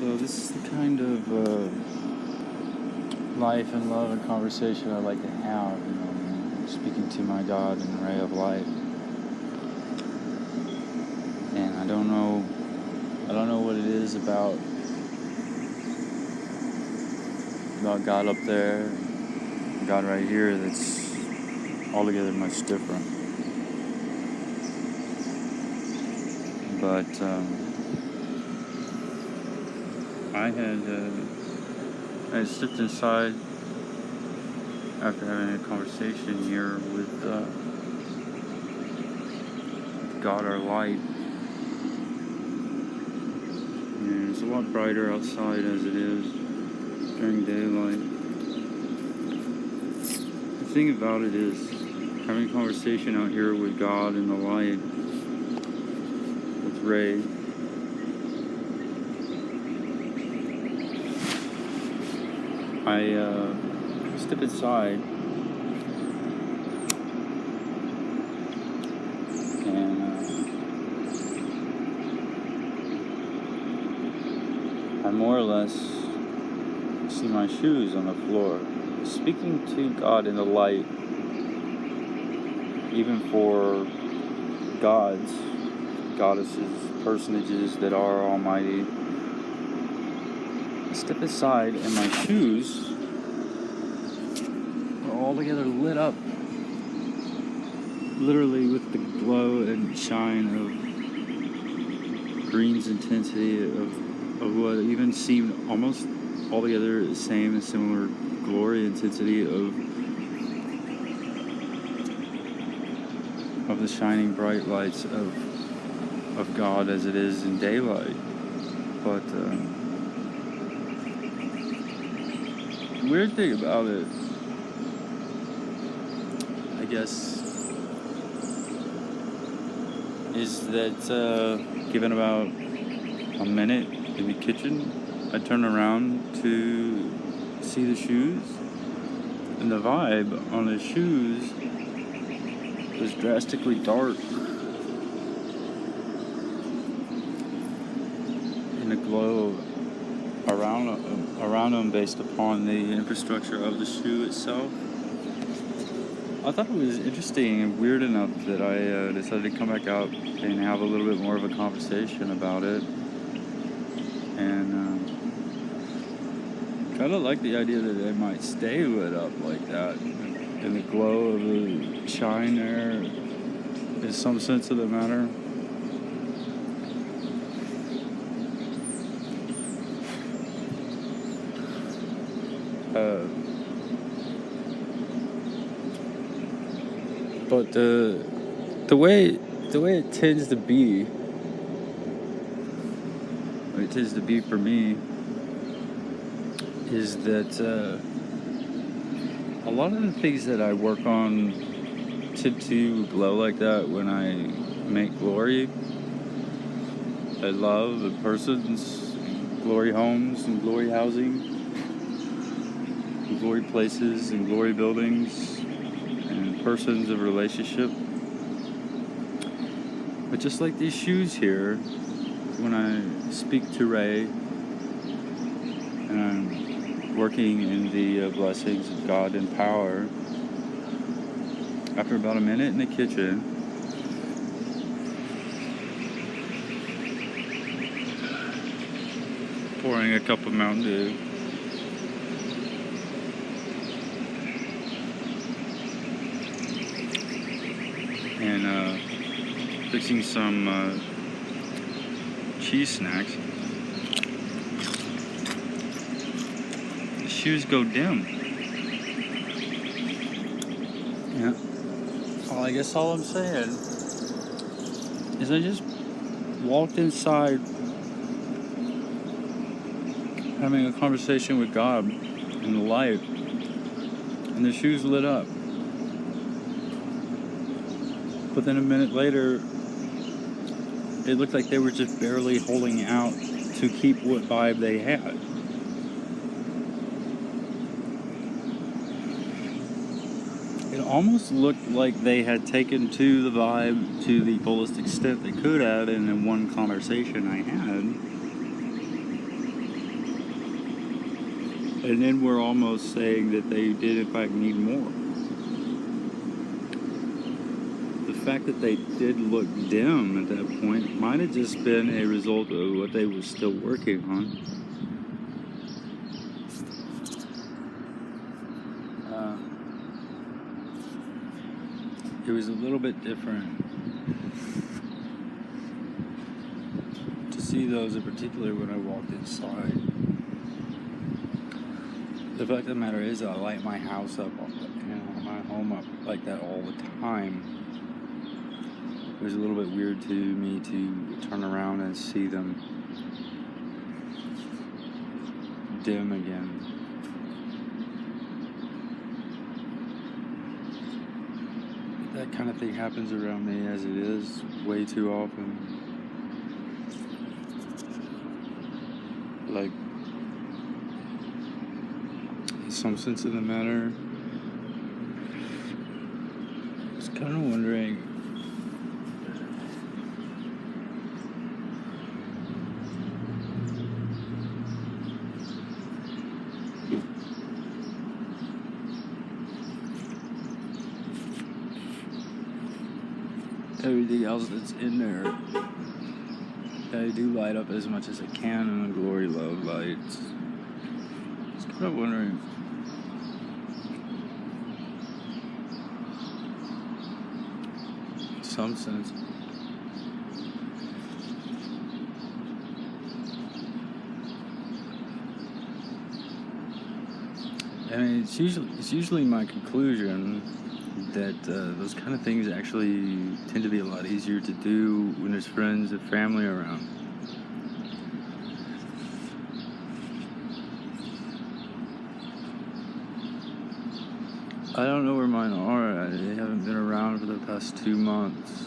So this is the kind of life and love and conversation I like to have, speaking to my God and ray of light. And I don't know what it is about God up there, God right here that's altogether much different. But I had stepped inside after having a conversation here with God, our light. And it's a lot brighter outside as it is during daylight. The thing about it is, having a conversation out here with God and the light, with Ray, I step inside and I more or less see my shoes on the floor. Speaking to God in the light, even for gods, goddesses, personages that are almighty, I step aside and my shoes are all together lit up, literally with the glow and shine of green's intensity of what even seemed almost altogether the same and similar glory intensity of the shining bright lights of God as it is in daylight. But the weird thing about it, I guess, is that given about a minute in the kitchen, I turn around to see the shoes, and the vibe on the shoes was drastically dark, and the glow around them based upon the infrastructure of the shoe itself. I thought it was interesting and weird enough that I decided to come back out and have a little bit more of a conversation about it. And kind of like the idea that they might stay lit up like that. And the glow of the shine there is some sense of the matter. But the way it tends to be, what it tends to be for me, is that a lot of the things that I work on tend to glow like that when I make glory. I love the persons, glory homes and glory housing, and glory places and glory buildings, and persons of relationship. But just like these shoes here, when I speak to Ray and I'm working in the blessings of God and power, after about a minute in the kitchen, pouring a cup of Mountain Dew, and fixing some cheese snacks, the shoes go dim. Yeah. Well, I guess all I'm saying is I just walked inside having a conversation with God in the light, and the shoes lit up. But then a minute later, it looked like they were just barely holding out to keep what vibe they had. It almost looked like they had taken to the vibe to the fullest extent they could have in one conversation I had. And then we're almost saying that they did in fact need more. The fact that they did look dim at that point might have just been a result of what they were still working on. It was a little bit different to see those, in particular when I walked inside. The fact of the matter is, I light my house up, my home up like that all the time. It was a little bit weird to me to turn around and see them dim again. That kind of thing happens around me as it is way too often. Like, in some sense of the matter, I was kind of wondering, everything else that's in there, I do light up as much as I can in the glory love lights. I was kind of wondering, in some sense, I mean, it's usually my conclusion that those kind of things actually tend to be a lot easier to do when there's friends and family around. I don't know where mine are. They haven't been around for the past 2 months.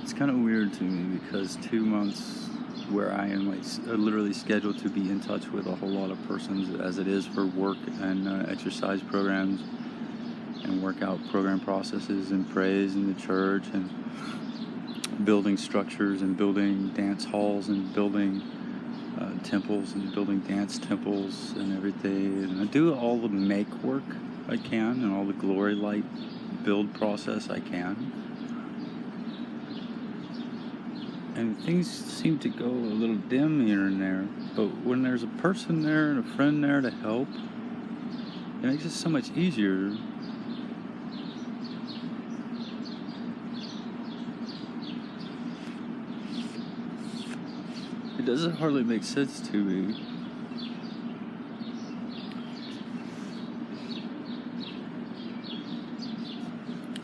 It's kind of weird to me because 2 months where I am literally scheduled to be in touch with a whole lot of persons as it is for work and exercise programs and workout program processes and praise in the church and building structures and building dance halls and building temples and building dance temples and everything. And I do all the make work I can and all the glory light build process I can. And things seem to go a little dim here and there, but when there's a person there and a friend there to help, it makes it so much easier. It doesn't hardly make sense to me.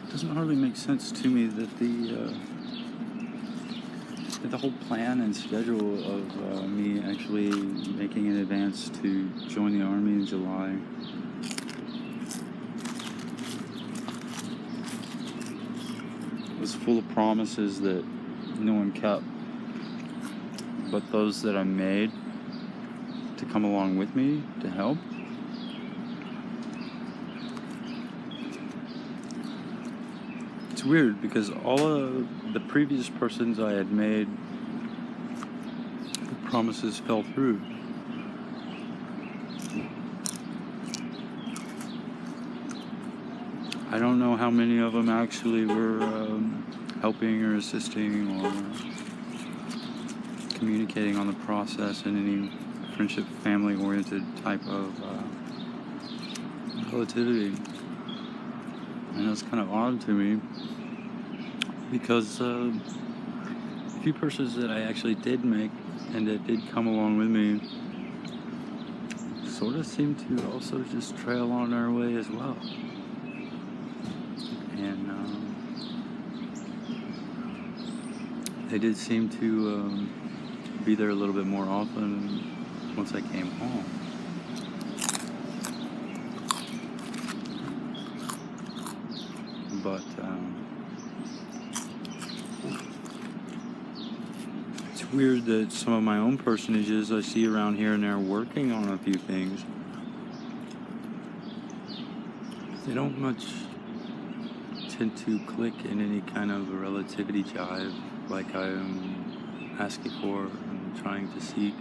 It doesn't hardly make sense to me that the whole plan and schedule of me actually making an advance to join the Army in July was full of promises that no one kept, but those that I made to come along with me to help. It's weird because all of the previous persons I had made, the promises fell through. I don't know how many of them actually were helping or assisting or communicating on the process in any friendship, family-oriented type of relativity. And that's kind of odd to me because the few persons that I actually did make and that did come along with me sort of seem to also just trail on their way as well. And they did seem to be there a little bit more often once I came home. But it's weird that some of my own personages I see around here and there working on a few things, they don't much tend to click in any kind of a relativity jive like I am asking for and trying to seek.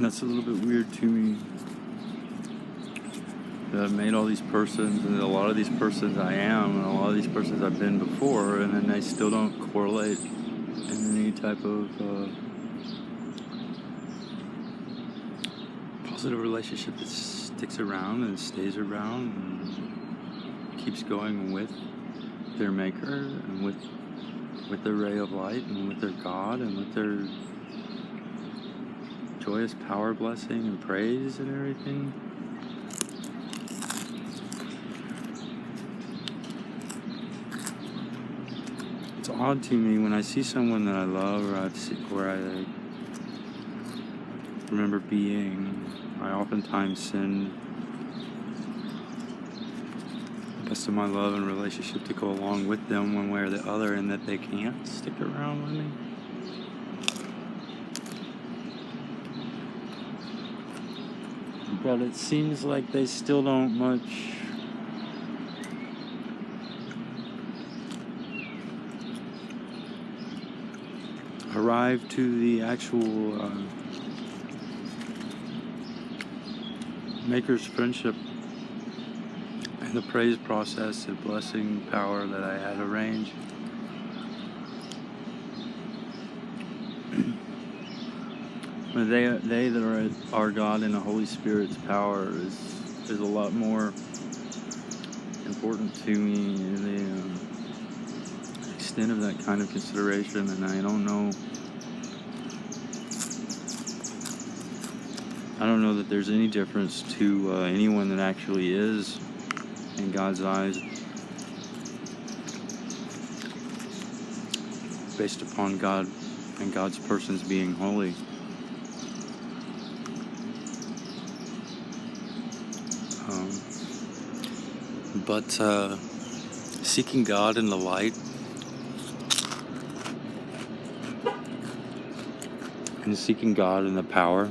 And that's a little bit weird to me. That I've made all these persons, and a lot of these persons I am, and a lot of these persons I've been before, and then they still don't correlate in any type of positive relationship that sticks around and stays around and keeps going with their maker and with their ray of light and with their God and with their joyous power, blessing, and praise and everything. It's odd to me when I see someone that I love or I remember being, I oftentimes send the best of my love and relationship to go along with them one way or the other, and that they can't stick around with me. But it seems like they still don't much arrive to the actual Maker's friendship and the praise process and blessing power that I had arranged. But they that are God and the Holy Spirit's power is a lot more important to me in the extent of that kind of consideration, and I don't know that there's any difference to anyone that actually is in God's eyes based upon God and God's persons being holy. But seeking God in the light and seeking God in the power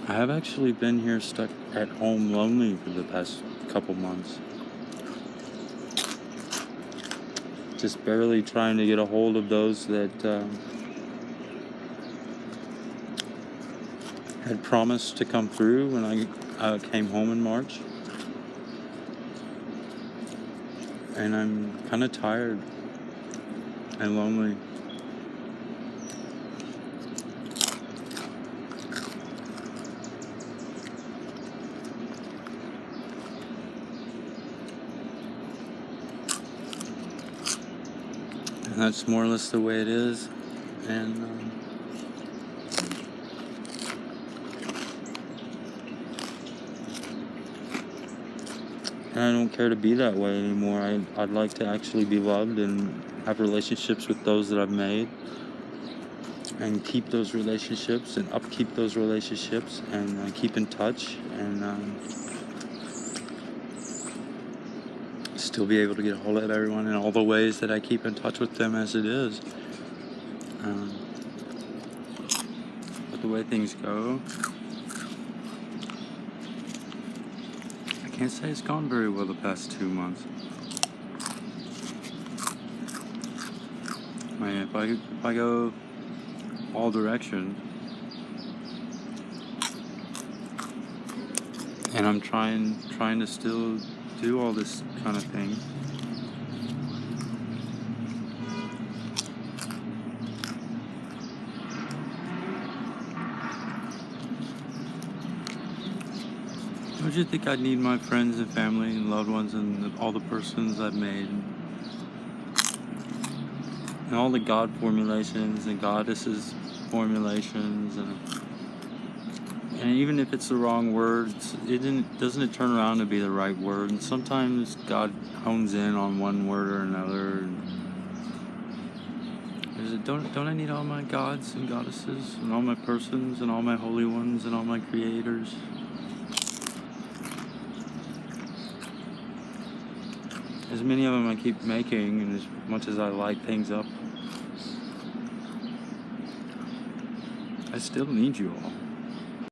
I have actually been here stuck at home lonely for the past couple months. Just barely trying to get a hold of those that had promised to come through when I came home in March. And I'm kind of tired and lonely. And that's more or less the way it is. And I don't care to be that way anymore. I'd like to actually be loved and have relationships with those that I've made, and keep those relationships and upkeep those relationships, and keep in touch, and still be able to get a hold of everyone in all the ways that I keep in touch with them as it is. But the way things go, I can't say it's gone very well the past 2 months. I mean, if I go all directions, and I'm trying to still do all this kind of thing, don't you think I'd need my friends and family and loved ones and all the persons I've made and all the God formulations and goddesses formulations, and even if it's the wrong words, doesn't it turn around to be the right word? And sometimes God hones in on one word or another. Don't I need all my gods and goddesses and all my persons and all my holy ones and all my creators? As many of them I keep making, and as much as I light things up, I still need you all.